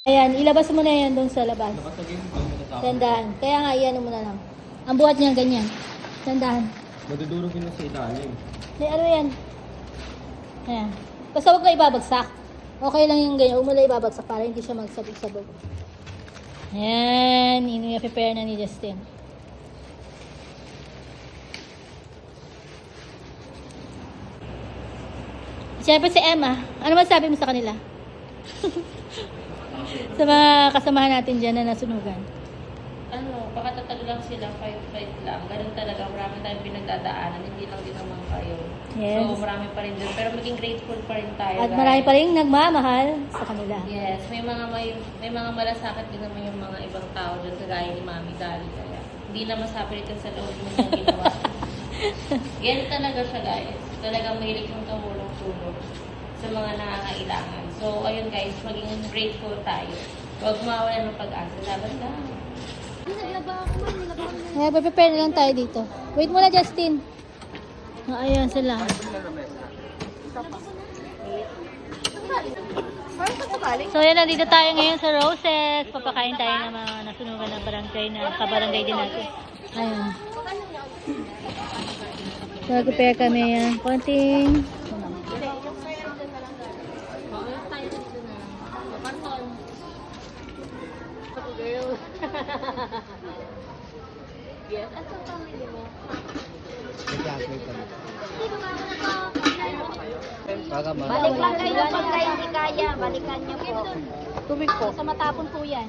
Ayan, ilabas mo na yan doon sa labas. Tandaan. Kaya nga, iyan mo na lang. Ang buhat niya ganyan. Tandaan. Madudurugin na sa ilalim. May ano yan? Ayan. Basta huwag ka ibabagsak. Okay lang yung ganyan. Huwag mo lang ibabagsak para hindi siya magsabog-sabog. Ayan. Prepare na ni Justin. Siyempre si Emma. Ano masabi mo sa kanila? Sa mga kasamahan natin dyan na nasunugan. Pakatatag lang sila, fight lang. Ganun talaga, marami tayong pinagdadaanan, hindi lang din naman kayo. Yes. So, marami pa rin dun. Pero maging grateful pa rin tayo. At marami pa rin nagmamahal sa kanila. Yes, may mga malasakit din naman yung mga ibang tao dyan sa gaya ni Mami Dali. Kaya hindi na masapilitan sa loob mo yung ginawa. Yan talaga siya, guys. Talagang mahilig yung tumulong-tulong sa mga nangangailangan. So, ayun guys, maging grateful tayo. Huwag mawala ng pag-asa. Laban lang. Kaya prepare na lang tayo dito. Wait muna, Justin. Ayan sila. So yan, nandito tayo ngayon sa Roses. Papakain tayo ng mga nasunugan ng barangay na kabarangay din natin. Ayan. So prepare kami yan. Konting Yes, at sa family mo. balik lang kayo pagka hindi kaya. Balikan niyo po. Tubig po. Sa matapon po yan.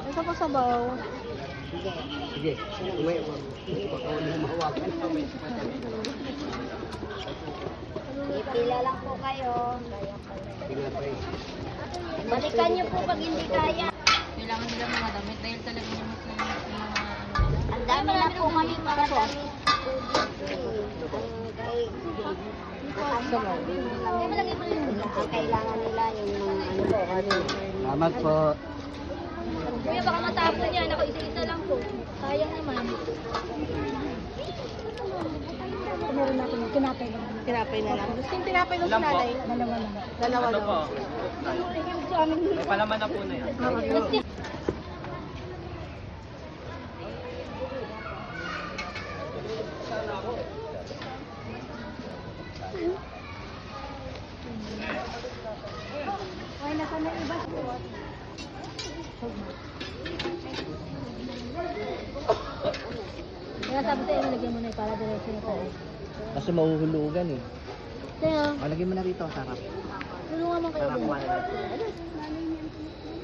Ito po sabaw. Sige. Ipila lang po kayo. Balikan niyo po pag hindi kaya. Kailangan nila mga damit dahil talaga yung mga Ang dami na po kami para po. Ang kailangan nila yung mga ano. Salamat po. Kuya, baka matapon yan. Ako isa-isa lang po. Sayang naman. Meron natin tinapay na lang. tinapay na lang. Gusto yung tinapay ng sinanay? Dalawa lang. Dalawa lang. May palaman na po na yan. Ay, nasa na iba. Kaya sabi sa'yo, nalagyan mo na para diretso na tayo. Kasi mahuhulugan eh. Sa'yo, Lagyan mo na rito, sarap. tulungan mo kayo Sarap din. kumain na.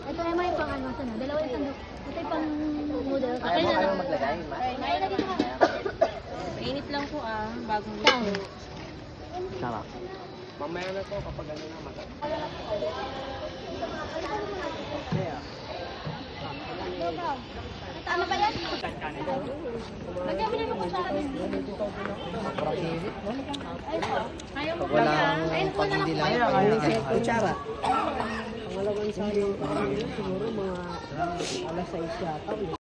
Ito ay may pang ano, sana. Dalawa yung sandok. Ito ay pang model. Ayaw mo kayong maglagay, ma? Ay, lagi ka. Mainit lang po bagong Saan? Sarap. Mamaya na to kapag ano na magat. Tama ba yan? Lagyan mo na yung kutsara. Ayaw mo Wala Ayun po na lang po. Ayaw sa kutsara. Pangalaman sa siguro mga alas 6 yata.